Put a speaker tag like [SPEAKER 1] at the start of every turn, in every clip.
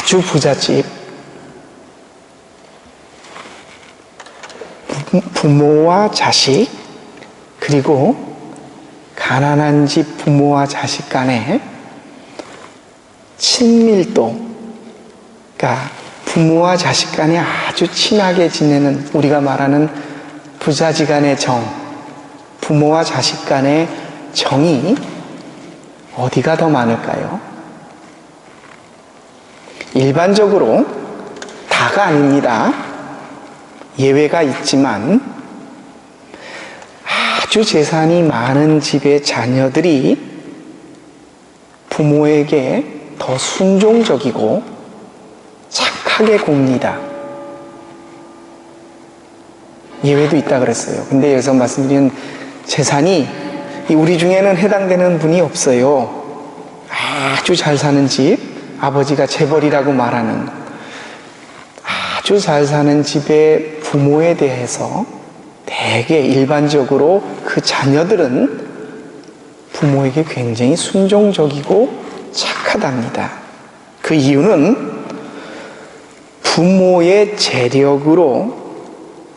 [SPEAKER 1] 아주 부잣집 부모와 자식, 그리고 가난한 집 부모와 자식 간의 친밀도, 그러니까 부모와 자식 간에 아주 친하게 지내는, 우리가 말하는 부자지간의 정, 부모와 자식 간의 정이 어디가 더 많을까요? 일반적으로 다가 아닙니다. 예외가 있지만 아주 재산이 많은 집의 자녀들이 부모에게 더 순종적이고 착하게 굽니다. 예외도 있다 그랬어요. 근데 여기서 말씀드린 재산이 우리 중에는 해당되는 분이 없어요. 아주 잘 사는 집, 아버지가 재벌이라고 말하는 아주 잘 사는 집의 부모에 대해서 대개 일반적으로 그 자녀들은 부모에게 굉장히 순종적이고 착하답니다. 그 이유는 부모의 재력으로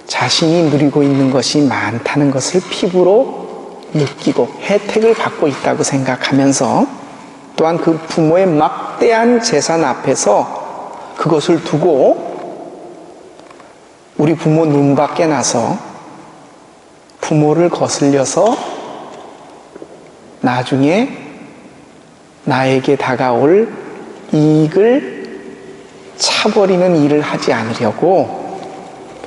[SPEAKER 1] 자신이 누리고 있는 것이 많다는 것을 피부로 느끼고 혜택을 받고 있다고 생각하면서, 또한 그 부모의 막대한 재산 앞에서 그것을 두고 우리 부모 눈 밖에 나서 부모를 거슬려서 나중에 나에게 다가올 이익을 차버리는 일을 하지 않으려고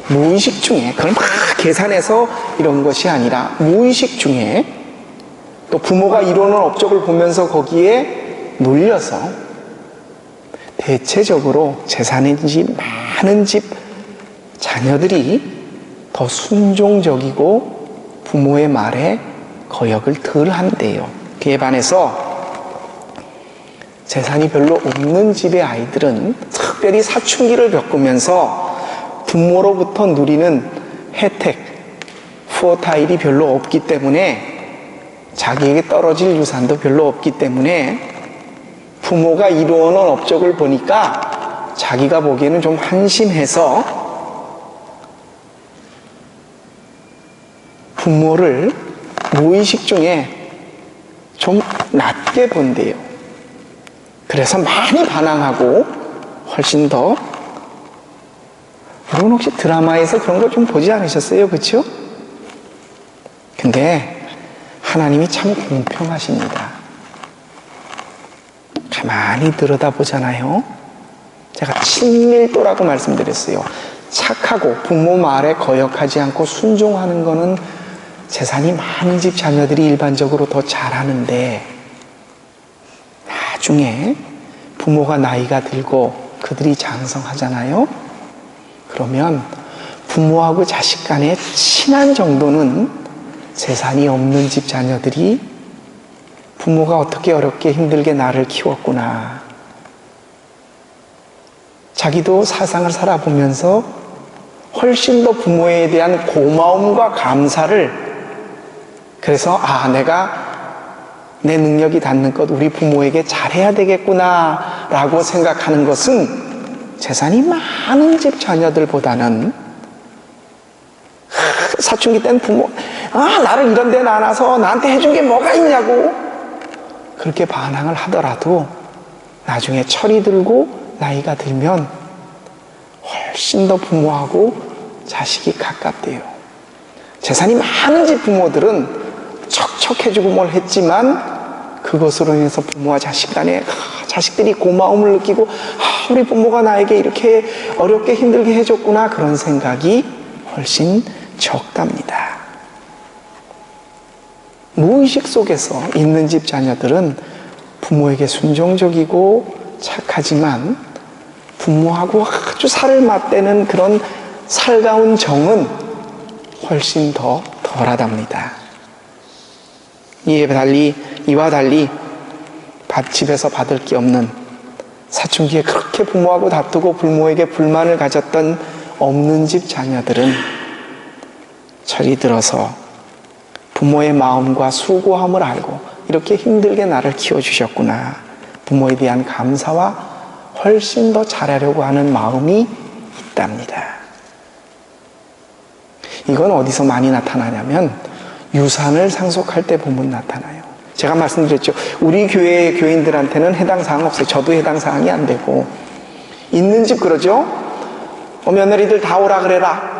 [SPEAKER 1] 무의식 중에, 그걸 막 계산해서 이런 것이 아니라 무의식 중에, 또 부모가 이루는 업적을 보면서 거기에 놀려서 대체적으로 재산인지 많은 집 자녀들이 더 순종적이고 부모의 말에 거역을 덜 한대요. 그에 반해서 재산이 별로 없는 집의 아이들은 특별히 사춘기를 겪으면서 부모로부터 누리는 혜택, 푸어타일이 별로 없기 때문에, 자기에게 떨어질 유산도 별로 없기 때문에 부모가 이루어놓은 업적을 보니까 자기가 보기에는 좀 한심해서 부모를 무의식 중에 좀 낮게 본대요. 그래서 많이 반항하고 훨씬 더, 여러분 혹시 드라마에서 그런 거 좀 보지 않으셨어요? 그렇죠? 근데 하나님이 참 공평하십니다. 가만히 들여다보잖아요. 제가 친밀도라고 말씀드렸어요. 착하고 부모 말에 거역하지 않고 순종하는 거는 재산이 많은 집 자녀들이 일반적으로 더 잘하는데, 나중에 부모가 나이가 들고 그들이 장성하잖아요. 그러면 부모하고 자식 간의 친한 정도는 재산이 없는 집 자녀들이 부모가 어떻게 어렵게 힘들게 나를 키웠구나, 자기도 사상을 살아보면서 훨씬 더 부모에 대한 고마움과 감사를, 그래서 내가 내 능력이 닿는 것 우리 부모에게 잘해야 되겠구나 라고 생각하는 것은 재산이 많은 집 자녀들보다는, 사춘기 땐 부모 나를 이런 데 놔놔서 나한테 해준 게 뭐가 있냐고 그렇게 반항을 하더라도 나중에 철이 들고 나이가 들면 훨씬 더 부모하고 자식이 가깝대요. 재산이 많은 집 부모들은 척척해주고 뭘 했지만 그것으로 인해서 부모와 자식 간에 자식들이 고마움을 느끼고 우리 부모가 나에게 이렇게 어렵게 힘들게 해줬구나, 그런 생각이 훨씬 적답니다. 무의식 속에서 있는 집 자녀들은 부모에게 순종적이고 착하지만 부모하고 아주 살을 맞대는 그런 살가운 정은 훨씬 더 덜하답니다. 이와 달리 집에서 받을 게 없는, 사춘기에 그렇게 부모하고 다투고 부모에게 불만을 가졌던 없는 집 자녀들은 철이 들어서 부모의 마음과 수고함을 알고 이렇게 힘들게 나를 키워주셨구나, 부모에 대한 감사와 훨씬 더 잘하려고 하는 마음이 있답니다. 이건 어디서 많이 나타나냐면 유산을 상속할 때 보면 나타나요. 제가 말씀드렸죠. 우리 교회 교인들한테는 해당 사항 없어요. 저도 해당 사항이 안 되고. 있는 집 그러죠. 며느리들 다 오라 그래라.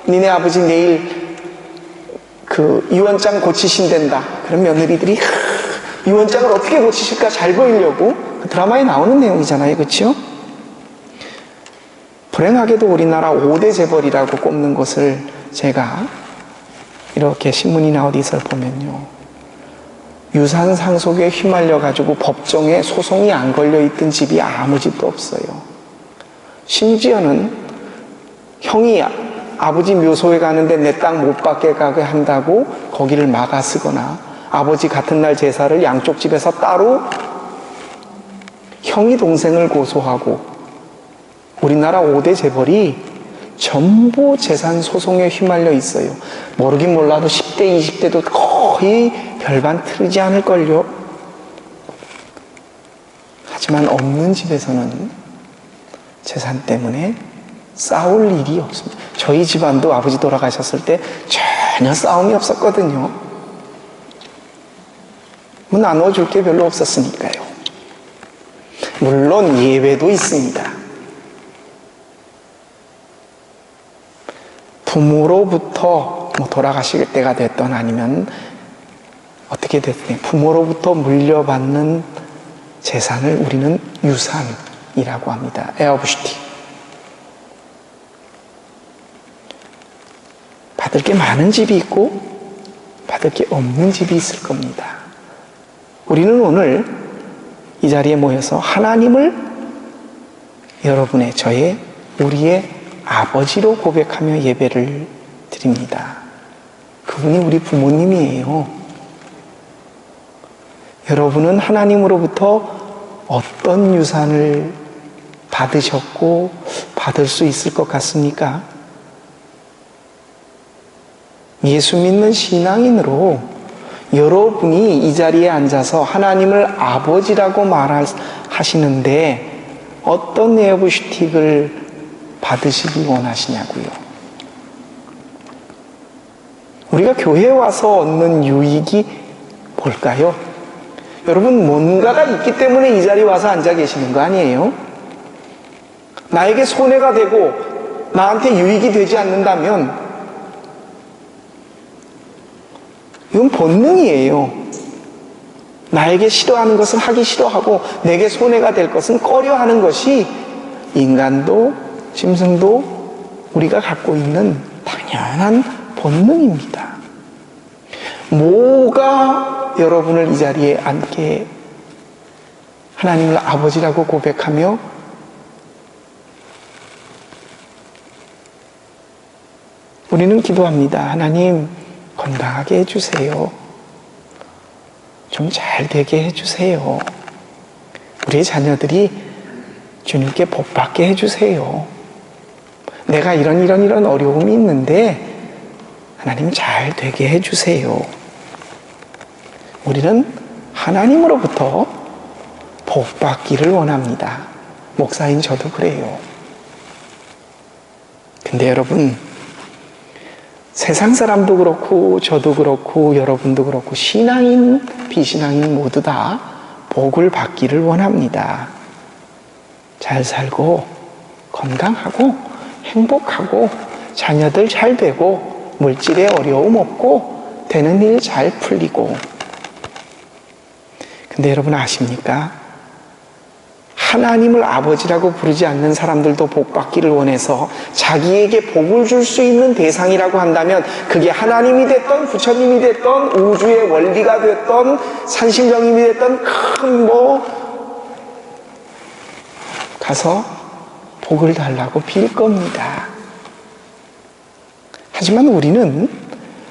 [SPEAKER 1] 니네 아버지 내일 그 유언장 고치신댄다. 그럼 며느리들이 유언장을 어떻게 고치실까 잘 보이려고 그 드라마에 나오는 내용이잖아요. 그렇죠? 불행하게도 우리나라 5대 재벌이라고 꼽는 곳을 제가 이렇게 신문이나 어디서 보면요, 유산 상속에 휘말려 가지고 법정에 소송이 안 걸려 있던 집이 아무 집도 없어요. 심지어는 형이 아버지 묘소에 가는데 내 땅 못 받게 가게 한다고 거기를 막아 쓰거나, 아버지 같은 날 제사를 양쪽 집에서 따로 형이 동생을 고소하고, 우리나라 5대 재벌이 전부 재산 소송에 휘말려 있어요. 모르긴 몰라도 10대, 20대도 거의 별반 틀리지 않을걸요. 하지만 없는 집에서는 재산 때문에 싸울 일이 없습니다. 저희 집안도 아버지 돌아가셨을 때 전혀 싸움이 없었거든요. 뭐 나눠줄 게 별로 없었으니까요. 물론 예외도 있습니다. 부모로부터 뭐 돌아가실 때가 됐던 아니면 어떻게 됐든 부모로부터 물려받는 재산을 우리는 유산이라고 합니다. 에어부시티. 받을 게 많은 집이 있고 받을 게 없는 집이 있을 겁니다. 우리는 오늘 이 자리에 모여서 하나님을 여러분의, 저의, 우리의 아버지로 고백하며 예배를 드립니다. 그분이 우리 부모님이에요. 여러분은 하나님으로부터 어떤 유산을 받으셨고 받을 수 있을 것 같습니까? 예수 믿는 신앙인으로 여러분이 이 자리에 앉아서 하나님을 아버지라고 말하시는데 어떤 에어부시틱을 받으시기 원하시냐고요. 우리가 교회에 와서 얻는 유익이 뭘까요? 여러분, 뭔가가 있기 때문에 이 자리에 와서 앉아 계시는 거 아니에요? 나에게 손해가 되고 나한테 유익이 되지 않는다면 이건 본능이에요. 나에게 싫어하는 것은 하기 싫어하고 내게 손해가 될 것은 꺼려하는 것이 인간도 짐승도 우리가 갖고 있는 당연한 본능입니다. 뭐가 여러분을 이 자리에 앉게 하나님을 아버지라고 고백하며 우리는 기도합니다. 하나님, 건강하게 해주세요. 좀 잘 되게 해주세요. 우리의 자녀들이 주님께 복받게 해주세요. 내가 이런 어려움이 있는데 하나님 잘 되게 해주세요. 우리는 하나님으로부터 복받기를 원합니다. 목사인 저도 그래요. 근데 여러분, 세상 사람도 그렇고 저도 그렇고 여러분도 그렇고 신앙인, 비신앙인 모두 다 복을 받기를 원합니다. 잘 살고 건강하고 행복하고 자녀들 잘 되고 물질에 어려움 없고 되는 일 잘 풀리고. 근데 여러분 아십니까? 하나님을 아버지라고 부르지 않는 사람들도 복 받기를 원해서 자기에게 복을 줄 수 있는 대상이라고 한다면 그게 하나님이 됐던 부처님이 됐던 우주의 원리가 됐던 산신령님이 됐던 큰 가서 복을 달라고 빌 겁니다. 하지만 우리는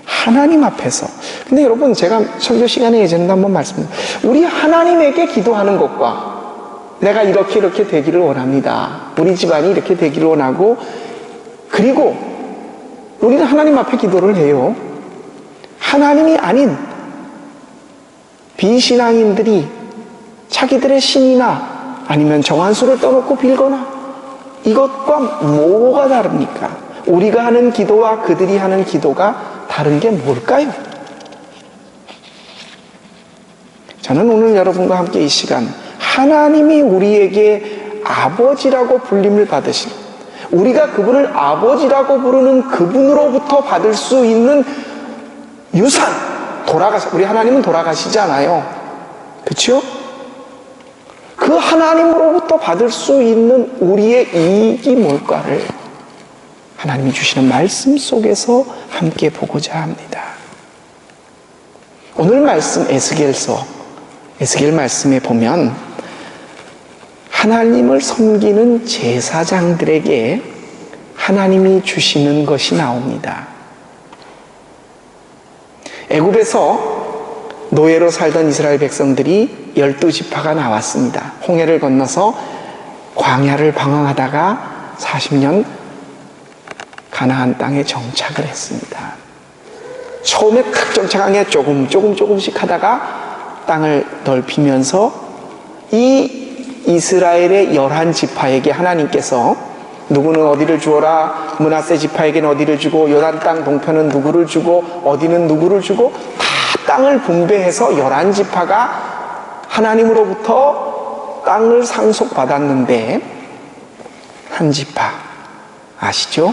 [SPEAKER 1] 하나님 앞에서, 근데 여러분 제가 설교 시간에 예전에도 한번 말씀드렸는데 우리 하나님에게 기도하는 것과 내가 이렇게 되기를 원합니다. 우리 집안이 이렇게 되기를 원하고, 그리고 우리는 하나님 앞에 기도를 해요. 하나님이 아닌 비신앙인들이 자기들의 신이나 아니면 정한수를 떠놓고 빌거나, 이것과 뭐가 다릅니까? 우리가 하는 기도와 그들이 하는 기도가 다른 게 뭘까요? 저는 오늘 여러분과 함께 이 시간, 하나님이 우리에게 아버지라고 불림을 받으신, 우리가 그분을 아버지라고 부르는 그분으로부터 받을 수 있는 유산, 우리 하나님은 돌아가시잖아요. 그렇죠? 그 하나님으로부터 받을 수 있는 우리의 이익이 뭘까를 하나님이 주시는 말씀 속에서 함께 보고자 합니다. 오늘 말씀 에스겔 말씀에 보면 하나님을 섬기는 제사장들에게 하나님이 주시는 것이 나옵니다. 애굽에서 노예로 살던 이스라엘 백성들이 12지파가 나왔습니다. 홍해를 건너서 광야를 방황하다가 40년 가나안 땅에 정착을 했습니다. 처음에 탁 정착한 게 조금씩 하다가 땅을 넓히면서 이 이스라엘의 11지파에게 하나님께서 누구는 어디를 주어라, 므낫세 지파에게는 어디를 주고, 요단 땅 동편은 누구를 주고, 어디는 누구를 주고, 다 땅을 분배해서 11지파가 하나님으로부터 땅을 상속받았는데, 한 지파 아시죠?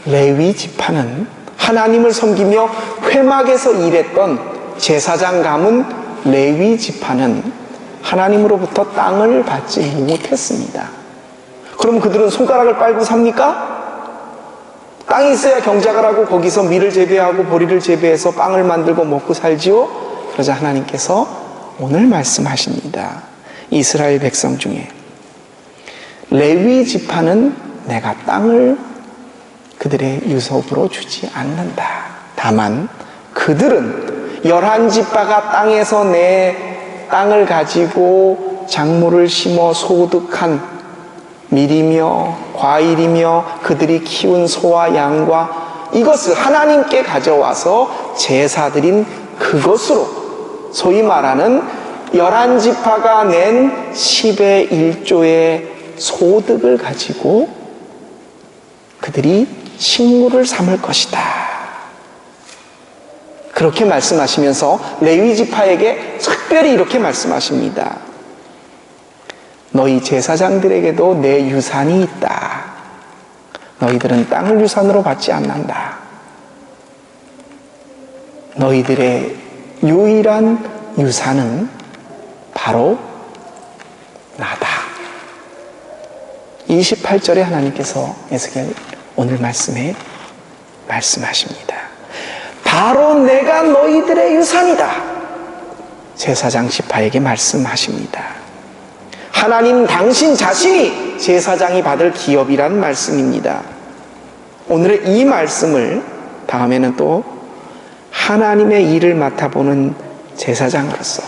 [SPEAKER 1] 레위 지파는 하나님을 섬기며 회막에서 일했던 제사장 가문 레위 지파는 하나님으로부터 땅을 받지 못했습니다. 그럼 그들은 손가락을 빨고 삽니까? 땅이 있어야 경작을 하고 거기서 밀을 재배하고 보리를 재배해서 빵을 만들고 먹고 살지요? 그러자 하나님께서 오늘 말씀하십니다. 이스라엘 백성 중에 레위 지파는 내가 땅을 그들의 유속으로 주지 않는다. 다만 그들은 11지파가 땅에서 내 땅을 가지고 작물을 심어 소득한 밀이며 과일이며 그들이 키운 소와 양과 이것을 하나님께 가져와서 제사드린 그것으로, 소위 말하는 11지파가 낸 10의 1조의 소득을 가지고 그들이 식물을 삼을 것이다. 그렇게 말씀하시면서 레위 지파에게 특별히 이렇게 말씀하십니다. 너희 제사장들에게도 내 유산이 있다. 너희들은 땅을 유산으로 받지 않는다. 너희들의 유일한 유산은 바로 나다. 28절에 하나님께서 에스겔 오늘 말씀에 말씀하십니다. 바로 내가 너희들의 유산이다. 제사장 지파에게 말씀하십니다. 하나님 당신 자신이 제사장이 받을 기업이란 말씀입니다. 오늘의 이 말씀을 다음에는 또 하나님의 일을 맡아보는 제사장으로서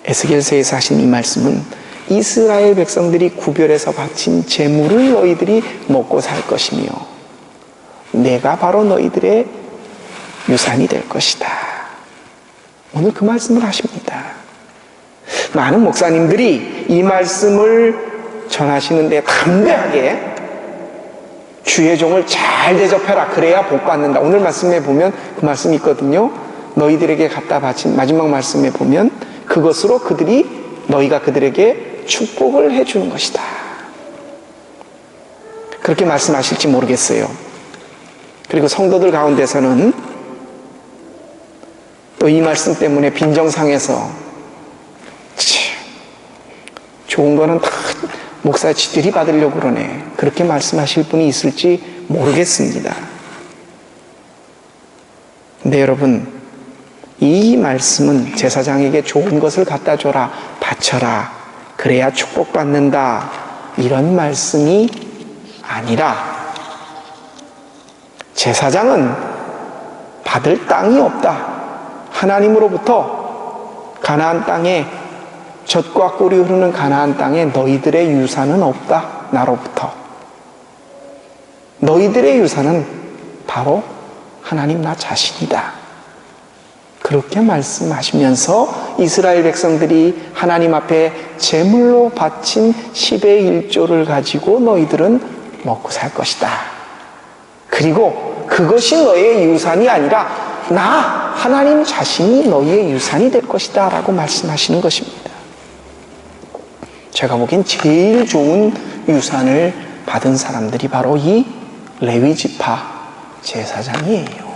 [SPEAKER 1] 에스겔서에서 하신 이 말씀은 이스라엘 백성들이 구별해서 바친 재물을 너희들이 먹고 살 것이며 내가 바로 너희들의 유산이 될 것이다. 오늘 그 말씀을 하십니다. 많은 목사님들이 이 말씀을 전하시는데 담대하게 주의 종을 잘 대접해라. 그래야 복 받는다. 오늘 말씀에 보면 그 말씀이 있거든요. 너희들에게 갖다 바친 마지막 말씀에 보면 그것으로 너희가 그들에게 축복을 해주는 것이다. 그렇게 말씀하실지 모르겠어요. 그리고 성도들 가운데서는 또 이 말씀 때문에 빈정상해서 좋은 거는 다 목사 지들이 받으려고 그러네. 그렇게 말씀하실 분이 있을지 모르겠습니다. 근데 여러분, 이 말씀은 제사장에게 좋은 것을 갖다 줘라, 바쳐라, 그래야 축복받는다, 이런 말씀이 아니라 제사장은 받을 땅이 없다. 하나님으로부터 가나안 땅에 젖과 꿀이 흐르는 가나안 땅에 너희들의 유산은 없다. 나로부터. 너희들의 유산은 바로 하나님 나 자신이다. 그렇게 말씀하시면서 이스라엘 백성들이 하나님 앞에 제물로 바친 10의 1조를 가지고 너희들은 먹고 살 것이다. 그리고 그것이 너의 유산이 아니라 나 하나님 자신이 너희의 유산이 될 것이다 라고 말씀하시는 것입니다. 제가 보기엔 제일 좋은 유산을 받은 사람들이 바로 이 레위 지파 제사장이에요.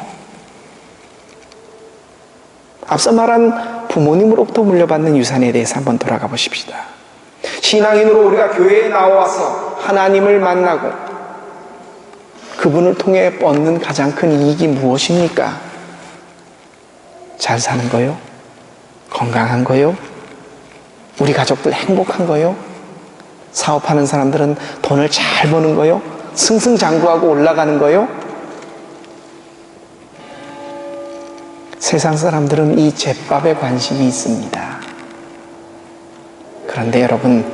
[SPEAKER 1] 앞서 말한 부모님으로부터 물려받는 유산에 대해서 한번 돌아가 보십시다. 신앙인으로 우리가 교회에 나와서 하나님을 만나고 그분을 통해 얻는 가장 큰 이익이 무엇입니까? 잘 사는 거요? 건강한 거요? 우리 가족들 행복한 거요? 사업하는 사람들은 돈을 잘 버는 거요? 승승장구하고 올라가는 거요? 세상 사람들은 이 잿밥에 관심이 있습니다. 그런데 여러분,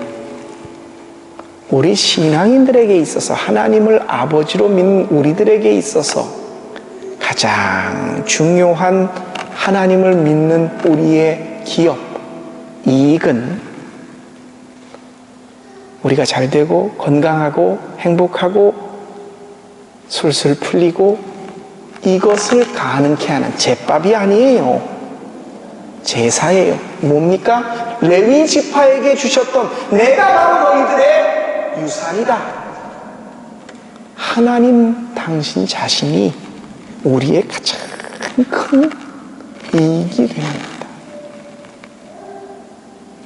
[SPEAKER 1] 우리 신앙인들에게 있어서 하나님을 아버지로 믿는 우리들에게 있어서 가장 중요한 하나님을 믿는 우리의 기업, 이익은 우리가 잘 되고 건강하고 행복하고 술술 풀리고 이것을 가능케 하는 잿밥이 아니에요. 제사예요. 뭡니까? 레위 지파에게 주셨던 내가 바로 너희들의 유산이다. 하나님 당신 자신이 우리의 가장 큰 이익이 됩니다.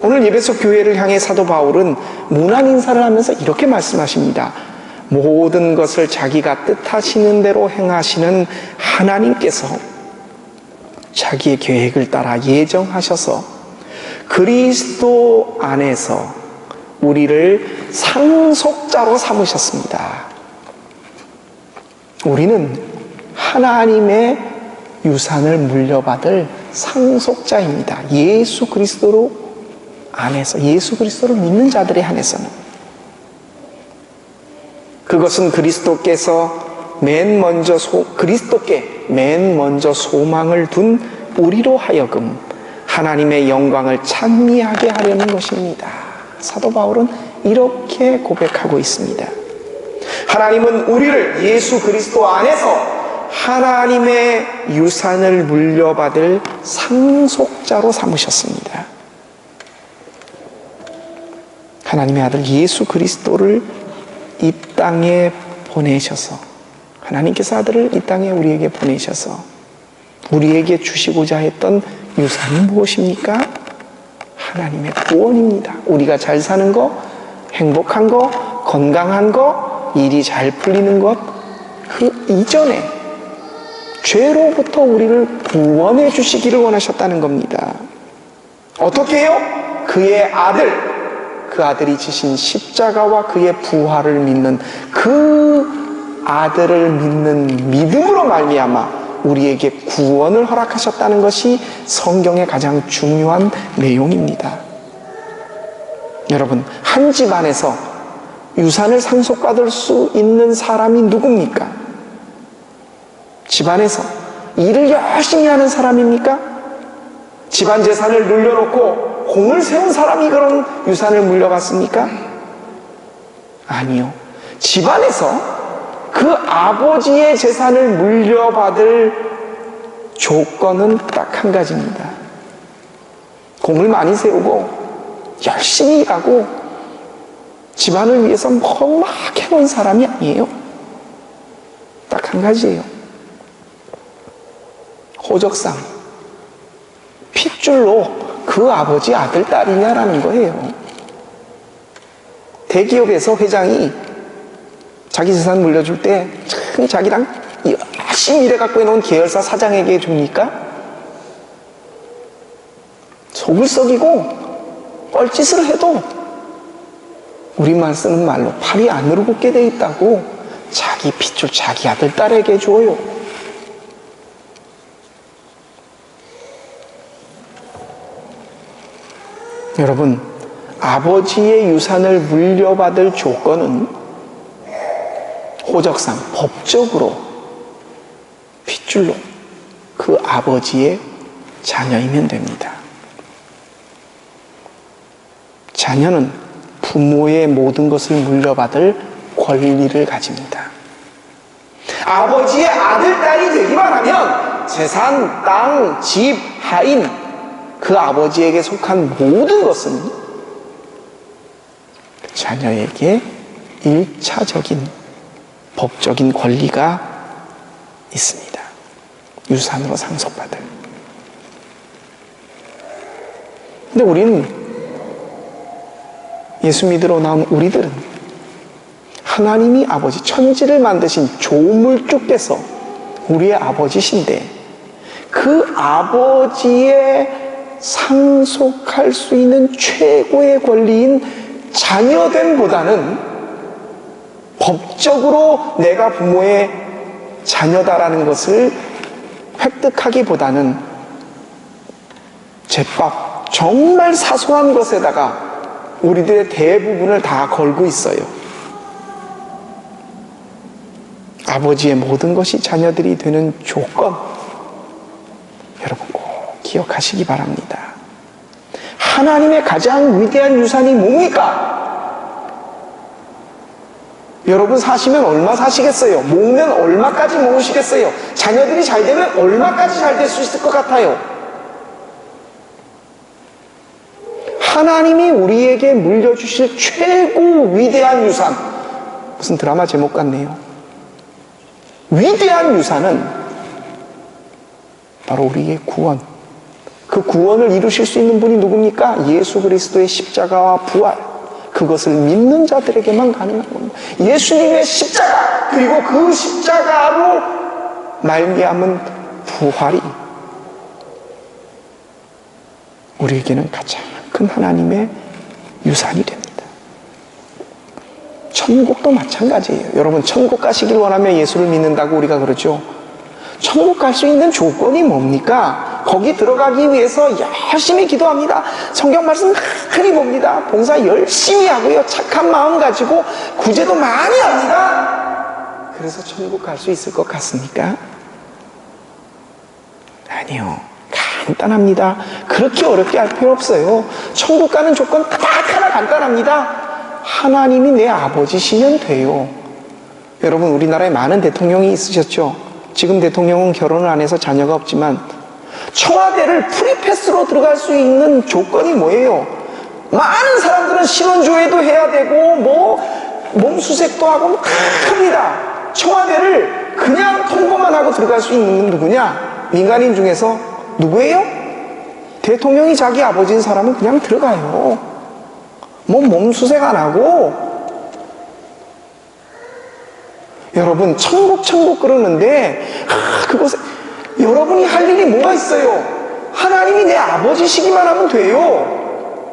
[SPEAKER 1] 오늘 예배소 교회를 향해 사도 바울은 문안 인사를 하면서 이렇게 말씀하십니다. 모든 것을 자기가 뜻하시는 대로 행하시는 하나님께서 자기의 계획을 따라 예정하셔서 그리스도 안에서 우리를 상속자로 삼으셨습니다. 우리는 하나님의 유산을 물려받을 상속자입니다. 예수 그리스도로 안에서, 예수 그리스도를 믿는 자들에 한해서는. 그것은 그리스도께서 그리스도께 맨 먼저 소망을 둔 우리로 하여금 하나님의 영광을 찬미하게 하려는 것입니다. 사도 바울은 이렇게 고백하고 있습니다. 하나님은 우리를 예수 그리스도 안에서 하나님의 유산을 물려받을 상속자로 삼으셨습니다. 하나님의 아들 예수 그리스도를 이 땅에 보내셔서, 하나님께서 아들을 이 땅에 우리에게 보내셔서 우리에게 주시고자 했던 유산이 무엇입니까? 하나님의 구원입니다. 우리가 잘 사는 거, 행복한 거, 건강한 거, 일이 잘 풀리는 것, 그 이전에 죄로부터 우리를 구원해 주시기를 원하셨다는 겁니다. 어떻게 해요? 그의 아들, 그 아들이 지신 십자가와 그의 부활을 믿는 그 아들을 믿는 믿음으로 말미암아 우리에게 구원을 허락하셨다는 것이 성경의 가장 중요한 내용입니다. 여러분, 한 집안에서 유산을 상속받을 수 있는 사람이 누굽니까? 집안에서 일을 열심히 하는 사람입니까? 집안 재산을 늘려놓고 공을 세운 사람이 그런 유산을 물려받습니까? 아니요. 집안에서 그 아버지의 재산을 물려받을 조건은 딱 한 가지입니다. 공을 많이 세우고 열심히 일하고 집안을 위해서 막 해놓은 사람이 아니에요. 딱 한 가지예요. 호적상, 핏줄로 그 아버지 아들, 딸이냐라는 거예요. 대기업에서 회장이 자기 재산 물려줄 때 자기랑 열심히 일해갖고 해놓은 계열사 사장에게 줍니까? 속을 썩이고 뻘짓을 해도 우리만 쓰는 말로 팔이 안으로 굽게 돼 있다고 자기 핏줄, 자기 아들, 딸에게 줘요. 여러분, 아버지의 유산을 물려받을 조건은 호적상, 법적으로, 핏줄로 그 아버지의 자녀이면 됩니다. 자녀는 부모의 모든 것을 물려받을 권리를 가집니다. 아버지의 아들, 딸이 되기만 하면 재산, 땅, 집, 하인, 그 아버지에게 속한 모든 것은 자녀에게 일차적인 법적인 권리가 있습니다. 유산으로 상속받을. 근데 우리는, 예수 믿으러 나온 우리들은 하나님이 아버지, 천지를 만드신 조물주께서 우리의 아버지신데 그 아버지의 상속할 수 있는 최고의 권리인 자녀됨보다는 법적으로 내가 부모의 자녀다라는 것을 획득하기보다는 제법 정말 사소한 것에다가 우리들의 대부분을 다 걸고 있어요. 아버지의 모든 것이 자녀들이 되는 조건, 여러분 꼭 기억하시기 바랍니다. 하나님의 가장 위대한 유산이 뭡니까? 여러분 사시면 얼마 사시겠어요? 모으면 얼마까지 모으시겠어요? 자녀들이 잘 되면 얼마까지 잘 될 수 있을 것 같아요? 하나님이 우리에게 물려주실 최고 위대한 유산, 무슨 드라마 제목 같네요. 위대한 유산은 바로 우리의 구원. 그 구원을 이루실 수 있는 분이 누굽니까? 예수 그리스도의 십자가와 부활. 그것을 믿는 자들에게만 가능한 겁니다. 예수님의 십자가, 그리고 그 십자가로 말미암은 부활이 우리에게는 가장 큰 하나님의 유산이 됩니다. 천국도 마찬가지예요. 여러분, 천국 가시길 원하면 예수를 믿는다고 우리가 그러죠. 천국 갈 수 있는 조건이 뭡니까? 거기 들어가기 위해서 열심히 기도합니다. 성경 말씀 많이 봅니다. 봉사 열심히 하고요. 착한 마음 가지고 구제도 많이 합니다. 그래서 천국 갈 수 있을 것 같습니까? 아니요. 간단합니다. 그렇게 어렵게 할 필요 없어요. 천국 가는 조건 딱 하나 간단합니다. 하나님이 내 아버지시면 돼요. 여러분, 우리나라에 많은 대통령이 있으셨죠? 지금 대통령은 결혼을 안 해서 자녀가 없지만 청와대를 프리패스로 들어갈 수 있는 조건이 뭐예요? 많은 사람들은 신원조회도 해야 되고 몸수색도 하고 다 합니다. 청와대를 그냥 통보만 하고 들어갈 수 있는 건 누구냐? 민간인 중에서 누구예요? 대통령이 자기 아버지인 사람은 그냥 들어가요. 몸수색 안 하고. 여러분, 천국 그러는데 그곳에 여러분이 할 일이 뭐가 있어요? 하나님이 내 아버지시기만 하면 돼요.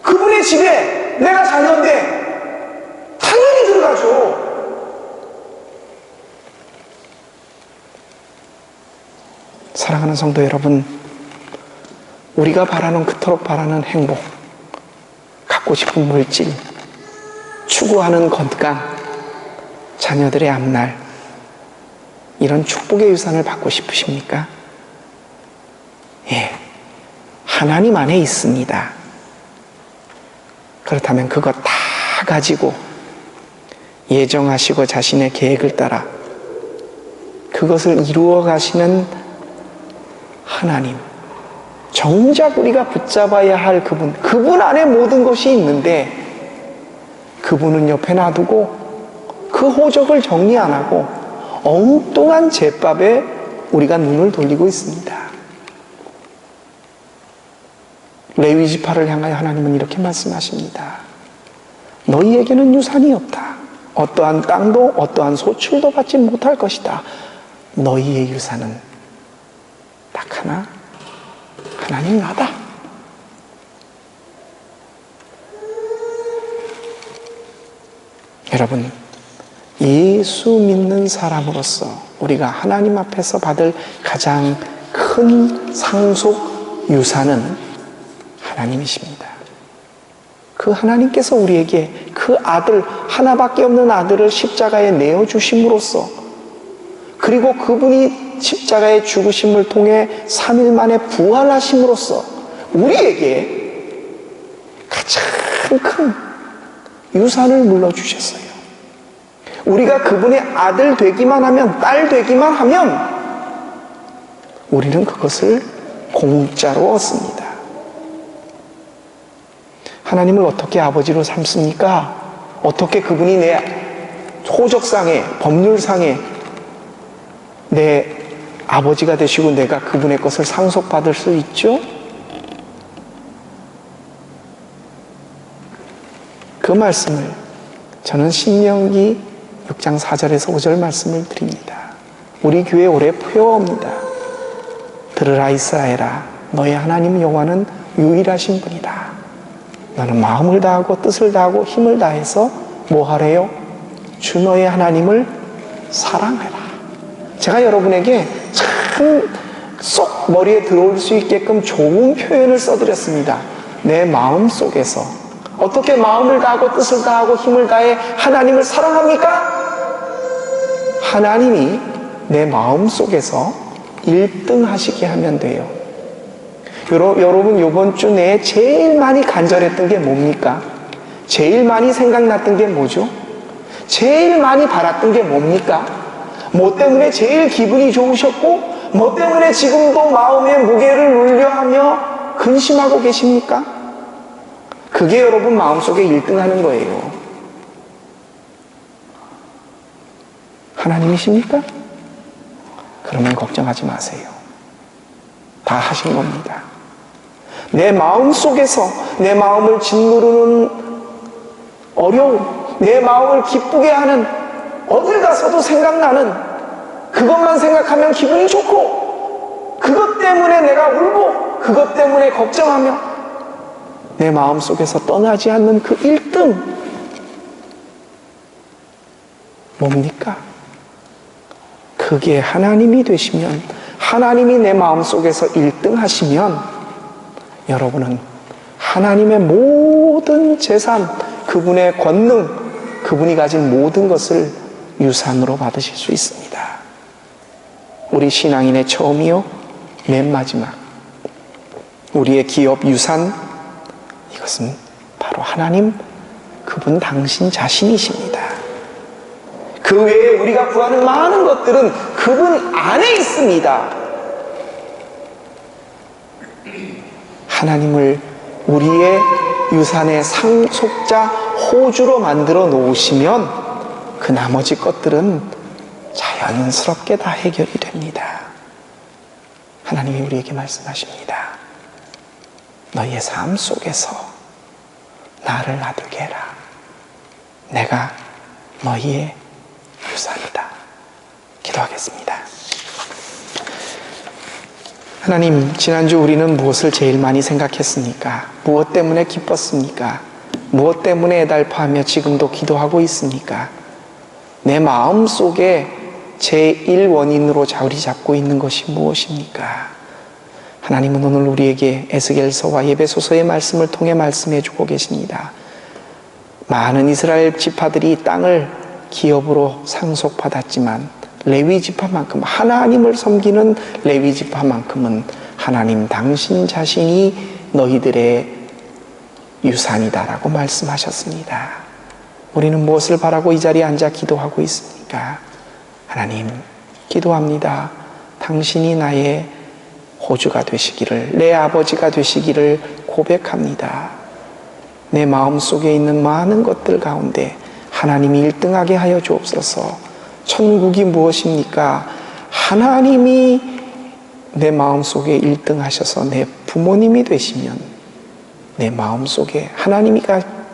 [SPEAKER 1] 그분의 집에 내가 자녀인데 당연히 들어가죠. 사랑하는 성도 여러분, 우리가 바라는, 그토록 바라는 행복, 갖고 싶은 물질, 추구하는 건강, 자녀들의 앞날, 이런 축복의 유산을 받고 싶으십니까? 예, 하나님 안에 있습니다. 그렇다면 그것 다 가지고 예정하시고 자신의 계획을 따라 그것을 이루어 가시는 하나님, 정작 우리가 붙잡아야 할 그분 안에 모든 것이 있는데 그분은 옆에 놔두고 그 호적을 정리 안 하고 엉뚱한 제밥에 우리가 눈을 돌리고 있습니다. 레위 지파를 향하여 하나님은 이렇게 말씀하십니다. 너희에게는 유산이 없다. 어떠한 땅도 어떠한 소출도 받지 못할 것이다. 너희의 유산은 딱 하나, 하나님 나다. 여러분, 예수 믿는 사람으로서 우리가 하나님 앞에서 받을 가장 큰 상속 유산은 하나님이십니다. 그 하나님께서 우리에게 그 아들, 하나밖에 없는 아들을 십자가에 내어주심으로써, 그리고 그분이 십자가의 죽으심을 통해 3일 만에 부활하심으로써 우리에게 가장 가장 큰 유산을 물려주셨어요. 우리가 그분의 아들 되기만 하면, 딸 되기만 하면 우리는 그것을 공짜로 얻습니다. 하나님을 어떻게 아버지로 삼습니까? 어떻게 그분이 내 호적상에, 법률상에 내 아버지가 되시고 내가 그분의 것을 상속받을 수 있죠? 그 말씀을 저는 신명기 6장 4절에서 5절 말씀을 드립니다. 우리 교회 올해 표어입니다. 들으라 이스라엘아, 너의 하나님 여호와는 유일하신 분이다. 너는 마음을 다하고 뜻을 다하고 힘을 다해서 뭐 하래요? 주 너의 하나님을 사랑해라. 제가 여러분에게 참 쏙 머리에 들어올 수 있게끔 좋은 표현을 써드렸습니다. 내 마음 속에서 어떻게 마음을 다하고 뜻을 다하고 힘을 다해 하나님을 사랑합니까? 하나님이 내 마음 속에서 1등 하시게 하면 돼요. 여러분 이번 주 내에 제일 많이 간절했던 게 뭡니까? 제일 많이 생각났던 게 뭐죠? 제일 많이 바랐던 게 뭡니까? 뭐 때문에 제일 기분이 좋으셨고 뭐 때문에 지금도 마음의 무게를 눌려하며 근심하고 계십니까? 그게 여러분 마음속에 1등 하는 거예요. 하나님이십니까? 그러면 걱정하지 마세요. 다 하신 겁니다. 내 마음 속에서 내 마음을 짓누르는 어려움, 내 마음을 기쁘게 하는, 어딜 가서도 생각나는, 그것만 생각하면 기분이 좋고 그것 때문에 내가 울고 그것 때문에 걱정하며 내 마음 속에서 떠나지 않는 그 1등 뭡니까? 그게 하나님이 되시면, 하나님이 내 마음 속에서 1등 하시면 여러분은 하나님의 모든 재산, 그분의 권능, 그분이 가진 모든 것을 유산으로 받으실 수 있습니다. 우리 신앙인의 처음이요 맨 마지막, 우리의 기업 유산, 이것은 바로 하나님, 그분 당신 자신이십니다. 그 외에 우리가 구하는 많은 것들은 그분 안에 있습니다. 하나님을 우리의 유산의 상속자, 호주로 만들어 놓으시면 그 나머지 것들은 자연스럽게 다 해결이 됩니다. 하나님이 우리에게 말씀하십니다. 너희의 삶 속에서 나를 나들게 해라. 내가 너희의 유산이다. 기도하겠습니다. 하나님, 지난주 우리는 무엇을 제일 많이 생각했습니까? 무엇 때문에 기뻤습니까? 무엇 때문에 애달파하며 지금도 기도하고 있습니까? 내 마음 속에 제1원인으로 자리 잡고 있는 것이 무엇입니까? 하나님은 오늘 우리에게 에스겔서와 예배소서의 말씀을 통해 말씀해 주고 계십니다. 많은 이스라엘 지파들이 이 땅을 기업으로 상속받았지만 레위 지파만큼, 하나님을 섬기는 레위 지파만큼은 하나님 당신 자신이 너희들의 유산이다라고 말씀하셨습니다. 우리는 무엇을 바라고 이 자리에 앉아 기도하고 있습니까? 하나님, 기도합니다. 당신이 나의 호주가 되시기를, 내 아버지가 되시기를 고백합니다. 내 마음속에 있는 많은 것들 가운데 하나님이 1등하게 하여 주옵소서. 천국이 무엇입니까? 하나님이 내 마음속에 1등 하셔서 내 부모님이 되시면 내 마음속에 하나님이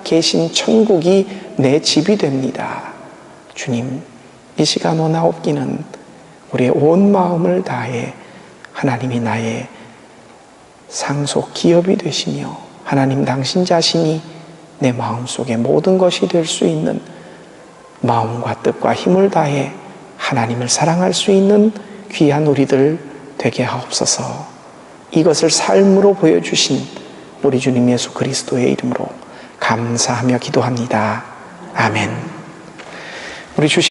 [SPEAKER 1] 계신 천국이 내 집이 됩니다. 주님, 이 시간 원하옵기는 우리의 온 마음을 다해 하나님이 나의 상속 기업이 되시며 하나님 당신 자신이 내 마음속에 모든 것이 될 수 있는, 마음과 뜻과 힘을 다해 하나님을 사랑할 수 있는 귀한 우리들 되게 하옵소서. 이것을 삶으로 보여주신 우리 주님 예수 그리스도의 이름으로 감사하며 기도합니다. 아멘. 우리 주신